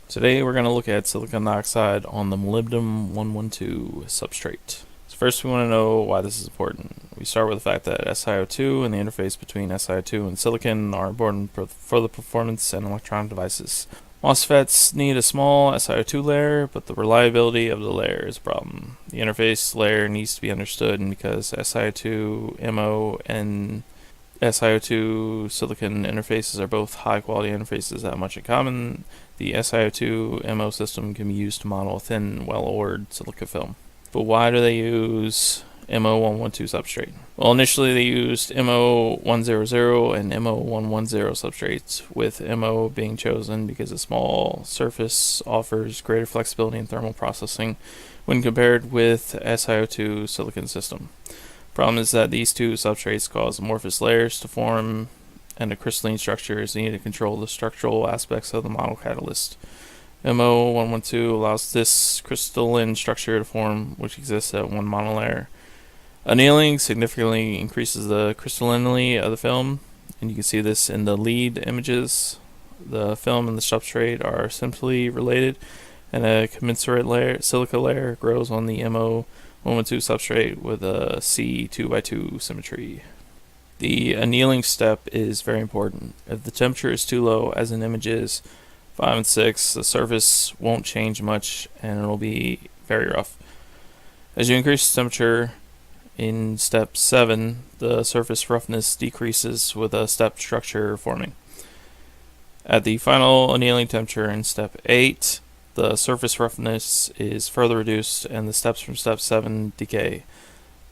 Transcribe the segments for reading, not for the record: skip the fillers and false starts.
Today we're going to look at silicon dioxide on the molybdenum 112 substrate. So first we want to know why this is important. We start with the fact that SiO2 and the interface between SiO2 and silicon are important for the performance in electronic devices. MOSFETs need a small SiO2 layer, but the reliability of the layer is a problem. The interface layer needs to be understood, and because SiO2 MO and SiO2 silicon interfaces are both high quality interfaces that have much in common, the SiO2 MO system can be used to model a thin, well-ored silica film. But why do they use MO112 substrate? Well, initially they used MO100 and MO110 substrates, with MO being chosen because a small surface offers greater flexibility in thermal processing when compared with SiO2 silicon system. Problem is that these two substrates cause amorphous layers to form, and a crystalline structure is needed to control the structural aspects of the model catalyst. MO112 allows this crystalline structure to form, which exists at one monolayer. Annealing significantly increases the crystallinity of the film, and you can see this in the lead images. The film and the substrate are simply related, and a commensurate silica layer grows on the MO112 substrate with a C2x2 symmetry. The annealing step is very important. If the temperature is too low, as in images 5 and 6, the surface won't change much and it'll be very rough. As you increase the temperature in step 7, the surface roughness decreases with a step structure forming. At the final annealing temperature in step 8, the surface roughness is further reduced and the steps from step 7 decay.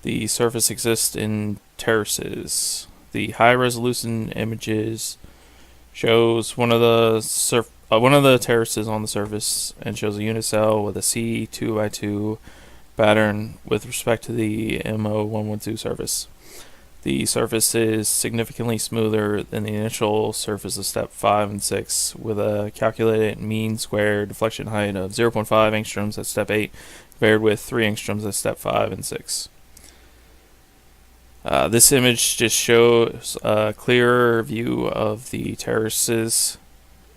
The surface exists in terraces. The high resolution images shows one of the terraces on the surface and shows a unit cell with a C2x2 pattern with respect to the MO112 surface. The surface is significantly smoother than the initial surface of step 5 and 6, with a calculated mean square deflection height of 0.5 angstroms at step 8 compared with 3 angstroms at step 5 and 6. This image just shows a clearer view of the terraces,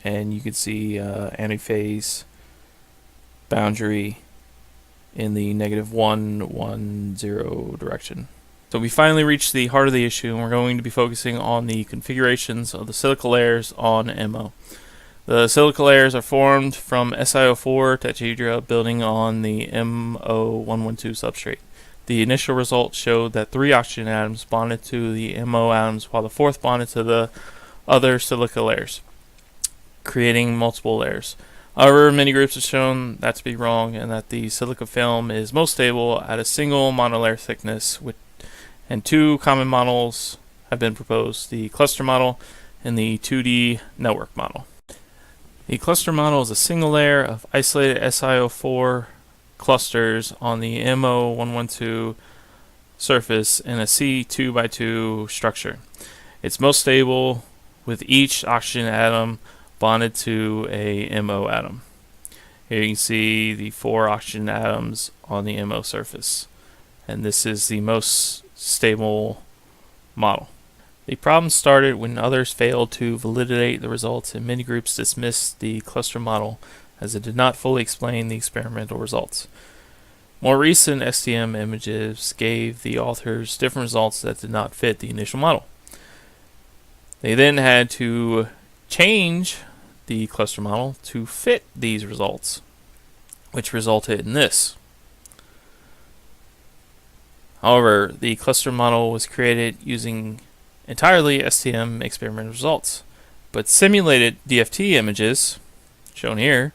and you can see antiphase boundary in the -1, 1, 0 direction. So we finally reached the heart of the issue, and we're going to be focusing on the configurations of the silica layers on MO. The silica layers are formed from SiO4 tetrahedra building on the MO112 substrate. The initial results showed that 3 oxygen atoms bonded to the MO atoms while the 4th bonded to the other silica layers, creating multiple layers. However, many groups have shown that to be wrong, and that the silica film is most stable at a single monolayer thickness, and 2 common models have been proposed, the cluster model and the 2D network model. The cluster model is a single layer of isolated SiO4 clusters on the MO112 surface in a C2x2 structure. It's most stable with each oxygen atom bonded to a MO atom. Here you can see the 4 oxygen atoms on the MO surface, and this is the most stable model. The problem started when others failed to validate the results, and many groups dismissed the cluster model as it did not fully explain the experimental results. More recent STM images gave the authors different results that did not fit the initial model. They then had to change the cluster model to fit these results, which resulted in this. However, the cluster model was created using entirely STM experimental results, but simulated DFT images, shown here,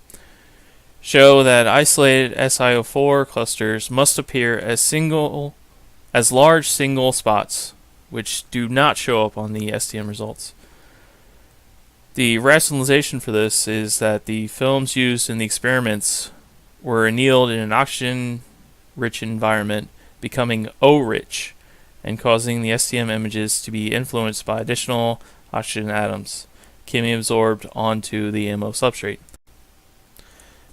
show that isolated SiO4 clusters must appear as large single spots, which do not show up on the STM results. The rationalization for this is that the films used in the experiments were annealed in an oxygen-rich environment, becoming O-rich, and causing the STM images to be influenced by additional oxygen atoms, can be absorbed onto the MO substrate.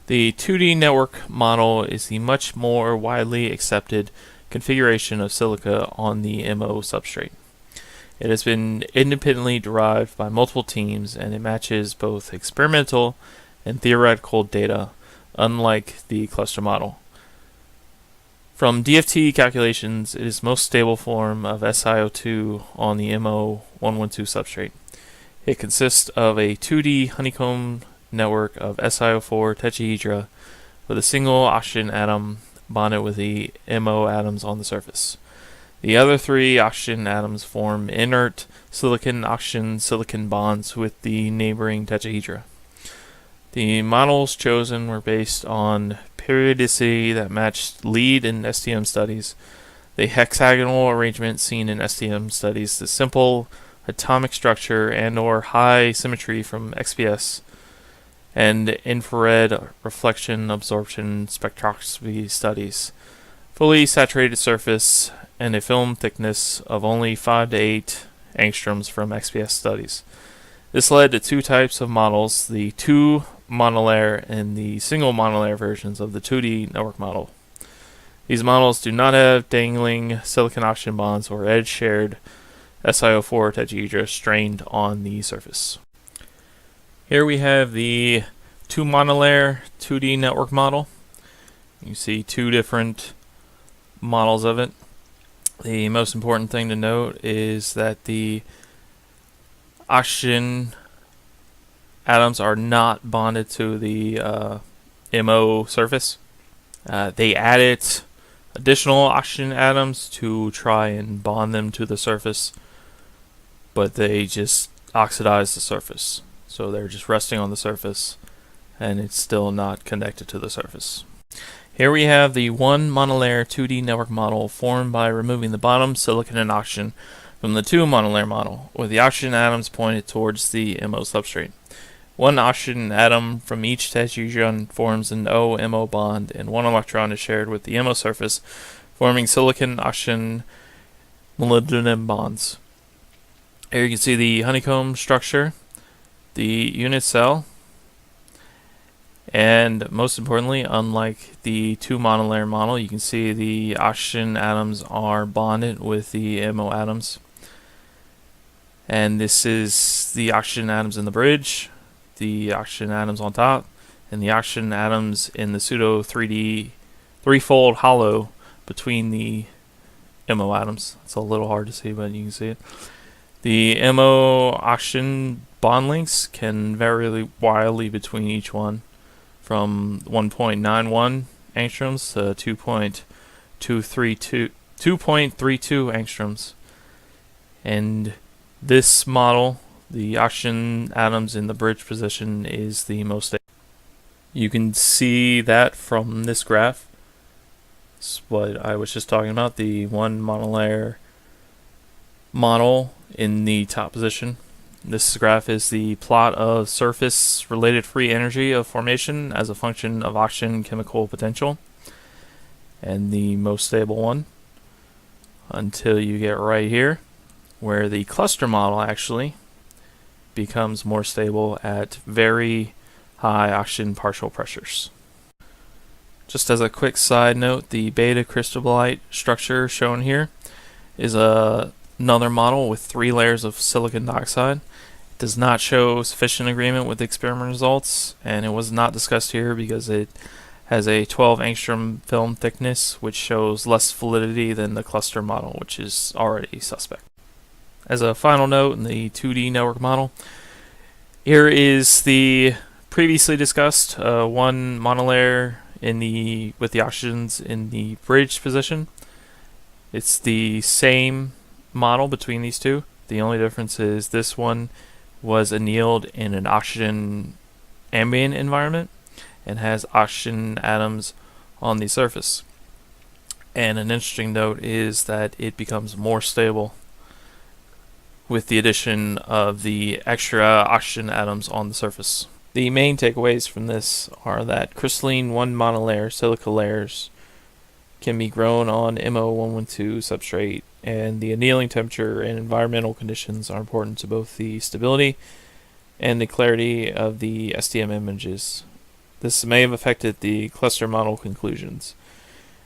The 2D network model is the much more widely accepted configuration of silica on the MO substrate. It has been independently derived by multiple teams, and it matches both experimental and theoretical data, unlike the cluster model. From DFT calculations, it is most stable form of SiO2 on the MO112 substrate. It consists of a 2D honeycomb network of SiO4 tetrahedra with a single oxygen atom bonded with the MO atoms on the surface. The other 3 oxygen atoms form inert silicon-oxygen-silicon bonds with the neighboring tetrahedra. The models chosen were based on periodicity that matched lead in STM studies, the hexagonal arrangement seen in STM studies, the simple atomic structure and/or high symmetry from XPS, and infrared reflection absorption spectroscopy studies, fully saturated surface, and a film thickness of only 5 to 8 angstroms from XPS studies. This led to 2 types of models, the 2 monolayer and the single monolayer versions of the 2D network model. These models do not have dangling silicon-oxygen bonds or edge-shared SiO4 tetrahedra strained on the surface. Here we have the 2 monolayer 2D network model. You see 2 different models of it. The most important thing to note is that the oxygen atoms are not bonded to the MO surface. They added additional oxygen atoms to try and bond them to the surface, but they just oxidize the surface. So they're just resting on the surface, and it's still not connected to the surface. Here we have the 1 monolayer 2D network model formed by removing the bottom silicon and oxygen from the 2 monolayer model, with the oxygen atoms pointed towards the MO substrate. 1 oxygen atom from each tetrahedron forms an O-MO bond, and 1 electron is shared with the MO surface, forming silicon-oxygen molybdenum bonds. Here you can see the honeycomb structure, the unit cell, and most importantly, unlike the 2 monolayer model, you can see the oxygen atoms are bonded with the MO atoms. And this is the oxygen atoms in the bridge, the oxygen atoms on top, and the oxygen atoms in the pseudo 3D threefold hollow between the MO atoms. It's a little hard to see, but you can see it. The MO oxygen bond lengths can vary wildly between each one, from 1.91 angstroms to 2.32 angstroms. And this model, the oxygen atoms in the bridge position, is the most stable. You can see that from this graph. It's what I was just talking about, the 1 monolayer model in the top position. This graph is the plot of surface-related free energy of formation as a function of oxygen chemical potential, and the most stable one, until you get right here, where the cluster model actually becomes more stable at very high oxygen partial pressures. Just as a quick side note, the beta crystalloid structure shown here is another model with 3 layers of silicon dioxide. It does not show sufficient agreement with the experiment results, and it was not discussed here because it has a 12 angstrom film thickness, which shows less validity than the cluster model, which is already suspect. As a final note in the 2D network model, here is the previously discussed 1 monolayer with the oxygens in the bridge position. It's the same model between these 2. The only difference is this one was annealed in an oxygen ambient environment and has oxygen atoms on the surface. And an interesting note is that it becomes more stable with the addition of the extra oxygen atoms on the surface. The main takeaways from this are that crystalline 1 monolayer silica layers can be grown on MO112 substrate, and the annealing temperature and environmental conditions are important to both the stability and the clarity of the STM images. This may have affected the cluster model conclusions.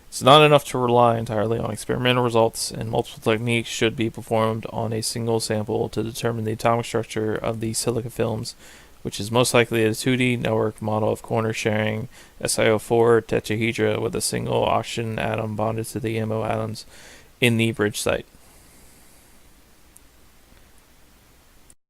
It's not enough to rely entirely on experimental results, and multiple techniques should be performed on a single sample to determine the atomic structure of the silica films which is most likely a 2D network model of corner sharing SiO4 tetrahedra with a single oxygen atom bonded to the ammo atoms in the bridge site.